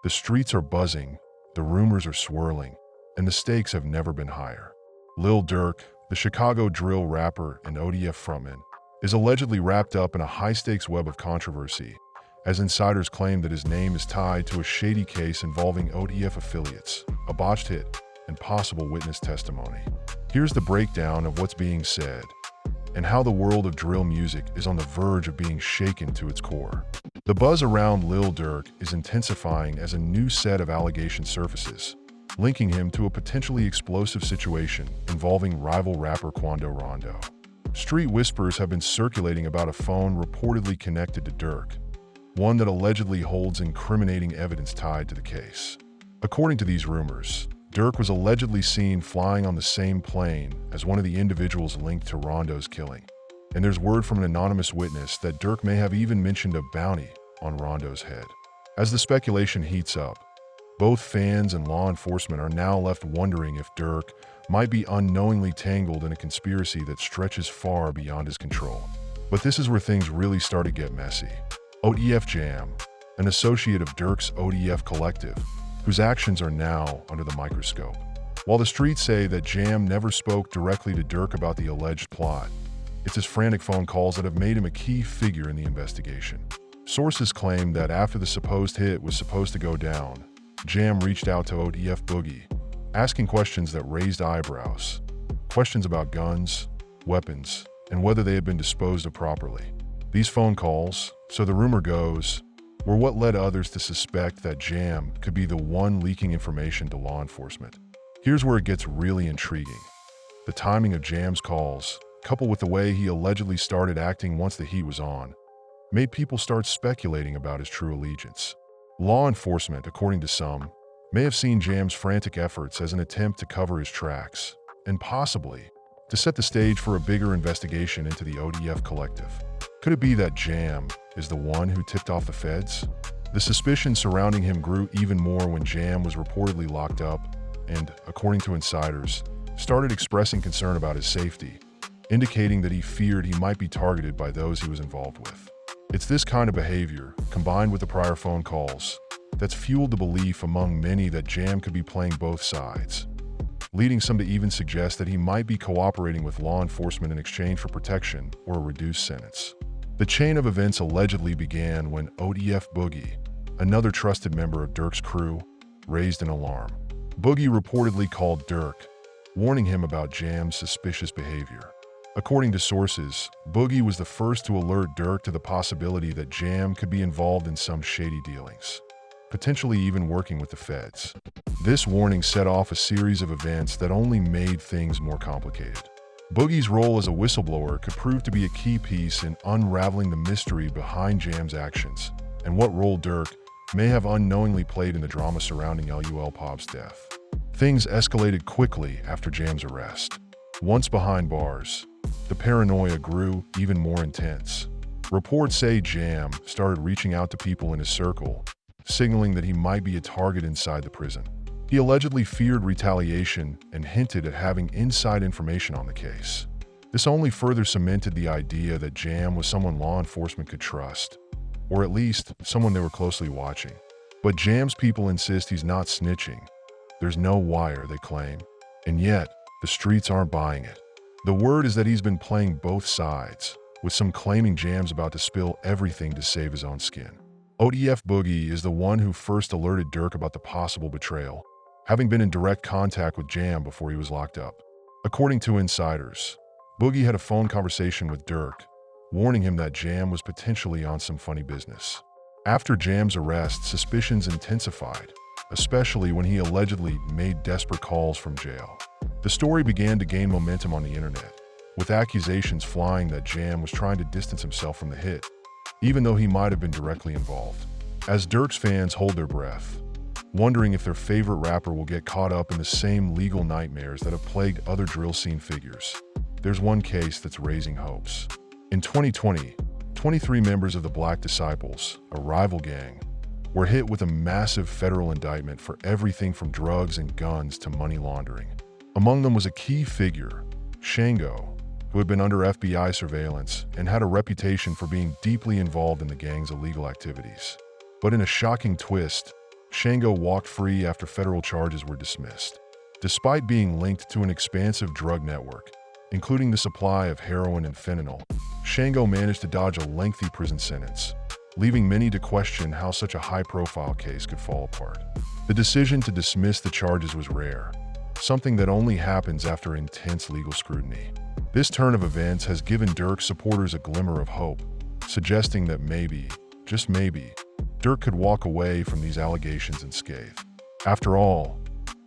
The streets are buzzing, the rumors are swirling, and the stakes have never been higher. Lil Durk, the Chicago drill rapper and Otf frontman, is allegedly wrapped up in a high-stakes web of controversy, as insiders claim that his name is tied to a shady case involving Otf affiliates, a botched hit, and possible witness testimony. Here's the breakdown of what's being said, and how the world of drill music is on the verge of being shaken to its core. The buzz around Lil Durk is intensifying as a new set of allegations surfaces, linking him to a potentially explosive situation involving rival rapper Quando Rondo. Street whispers have been circulating about a phone reportedly connected to Durk, one that allegedly holds incriminating evidence tied to the case. According to these rumors, Durk was allegedly seen flying on the same plane as one of the individuals linked to Rondo's killing. And there's word from an anonymous witness that Durk may have even mentioned a bounty on Rondo's head. As the speculation heats up, both fans and law enforcement are now left wondering if Durk might be unknowingly tangled in a conspiracy that stretches far beyond his control. But this is where things really start to get messy. Otf Jam, an associate of Durk's Otf collective, whose actions are now under the microscope. While the streets say that Jam never spoke directly to Durk about the alleged plot, it's his frantic phone calls that have made him a key figure in the investigation. Sources claim that after the supposed hit was supposed to go down, Jam reached out to Otf Boogie, asking questions that raised eyebrows. Questions about guns, weapons, and whether they had been disposed of properly. These phone calls, so the rumor goes, were what led others to suspect that Jam could be the one leaking information to law enforcement. Here's where it gets really intriguing. The timing of Jam's calls, coupled with the way he allegedly started acting once the heat was on, made people start speculating about his true allegiance. Law enforcement, according to some, may have seen Jam's frantic efforts as an attempt to cover his tracks, and possibly to set the stage for a bigger investigation into the Otf collective. Could it be that Jam is the one who tipped off the feds? The suspicion surrounding him grew even more when Jam was reportedly locked up and, according to insiders, started expressing concern about his safety, indicating that he feared he might be targeted by those he was involved with. It's this kind of behavior, combined with the prior phone calls, that's fueled the belief among many that Jam could be playing both sides, leading some to even suggest that he might be cooperating with law enforcement in exchange for protection or a reduced sentence. The chain of events allegedly began when Otf Boogie, another trusted member of Durk's crew, raised an alarm. Boogie reportedly called Durk, warning him about Jam's suspicious behavior. According to sources, Boogie was the first to alert Durk to the possibility that Jam could be involved in some shady dealings, potentially even working with the feds. This warning set off a series of events that only made things more complicated. Boogie's role as a whistleblower could prove to be a key piece in unraveling the mystery behind Jam's actions, and what role Durk may have unknowingly played in the drama surrounding Lul Pop's death. Things escalated quickly after Jam's arrest. Once behind bars, the paranoia grew even more intense. Reports say Jam started reaching out to people in his circle, signaling that he might be a target inside the prison. He allegedly feared retaliation and hinted at having inside information on the case. This only further cemented the idea that Jam was someone law enforcement could trust, or at least someone they were closely watching. But Jam's people insist he's not snitching. There's no wire, they claim, and yet the streets aren't buying it. The word is that he's been playing both sides, with some claiming Jam's about to spill everything to save his own skin. Otf Boogie is the one who first alerted Durk about the possible betrayal, having been in direct contact with Jam before he was locked up. According to insiders, Boogie had a phone conversation with Durk, warning him that Jam was potentially on some funny business. After Jam's arrest, suspicions intensified, especially when he allegedly made desperate calls from jail. The story began to gain momentum on the internet, with accusations flying that Jam was trying to distance himself from the hit, even though he might have been directly involved. As Durk's fans hold their breath, wondering if their favorite rapper will get caught up in the same legal nightmares that have plagued other drill scene figures, there's one case that's raising hopes. In 2020, 23 members of the Black Disciples, a rival gang, were hit with a massive federal indictment for everything from drugs and guns to money laundering. Among them was a key figure, Shango, who had been under FBI surveillance and had a reputation for being deeply involved in the gang's illegal activities. But in a shocking twist, Shango walked free after federal charges were dismissed. Despite being linked to an expansive drug network, including the supply of heroin and fentanyl, Shango managed to dodge a lengthy prison sentence, leaving many to question how such a high-profile case could fall apart. The decision to dismiss the charges was rare, something that only happens after intense legal scrutiny. This turn of events has given Durk supporters a glimmer of hope, suggesting that maybe, just maybe, Durk could walk away from these allegations unscathed. After all,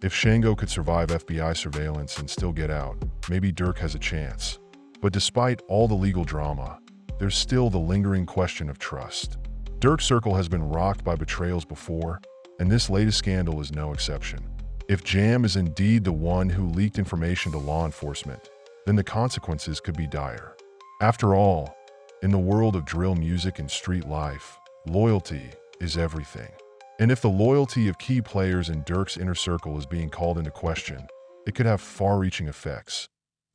if Shango could survive FBI surveillance and still get out, maybe Durk has a chance. But despite all the legal drama, there's still the lingering question of trust. Durk's circle has been rocked by betrayals before, and this latest scandal is no exception. If Jam is indeed the one who leaked information to law enforcement, then the consequences could be dire. After all, in the world of drill music and street life, loyalty is everything. And if the loyalty of key players in Durk's inner circle is being called into question, it could have far-reaching effects,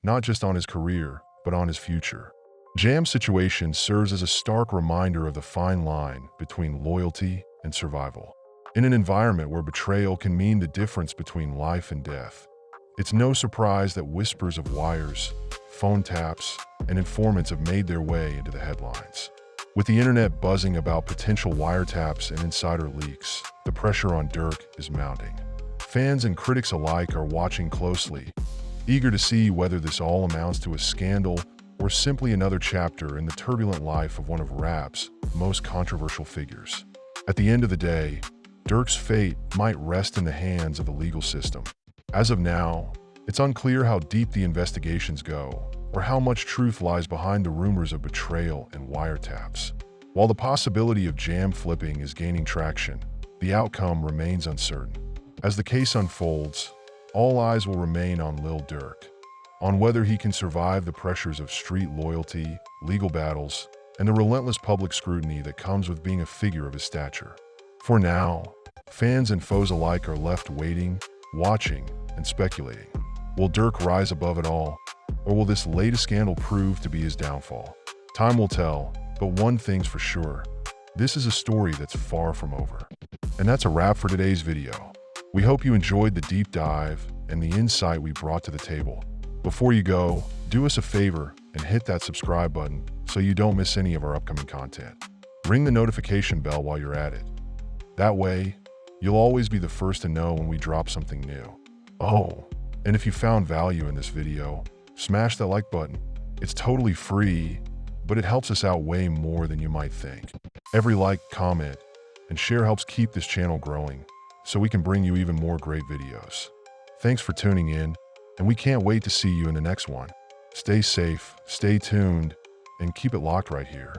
not just on his career, but on his future. Jam's situation serves as a stark reminder of the fine line between loyalty and survival. In an environment where betrayal can mean the difference between life and death, it's no surprise that whispers of wires, phone taps, and informants have made their way into the headlines. With the internet buzzing about potential wiretaps and insider leaks, the pressure on Durk is mounting. Fans and critics alike are watching closely, eager to see whether this all amounts to a scandal or simply another chapter in the turbulent life of one of rap's most controversial figures. At the end of the day, Durk's fate might rest in the hands of the legal system. As of now, it's unclear how deep the investigations go or how much truth lies behind the rumors of betrayal and wiretaps. While the possibility of Jam flipping is gaining traction, the outcome remains uncertain. As the case unfolds, all eyes will remain on Lil Durk, on whether he can survive the pressures of street loyalty, legal battles, and the relentless public scrutiny that comes with being a figure of his stature. For now, fans and foes alike are left waiting, watching, and speculating. Will Durk rise above it all, or will this latest scandal prove to be his downfall? Time will tell, but one thing's for sure. This is a story that's far from over. And that's a wrap for today's video. We hope you enjoyed the deep dive and the insight we brought to the table. Before you go, do us a favor and hit that subscribe button so you don't miss any of our upcoming content. Ring the notification bell while you're at it. That way, you'll always be the first to know when we drop something new. Oh, and if you found value in this video, smash that like button. It's totally free, but it helps us out way more than you might think. Every like, comment, and share helps keep this channel growing, so we can bring you even more great videos. Thanks for tuning in, and we can't wait to see you in the next one. Stay safe, stay tuned, and keep it locked right here.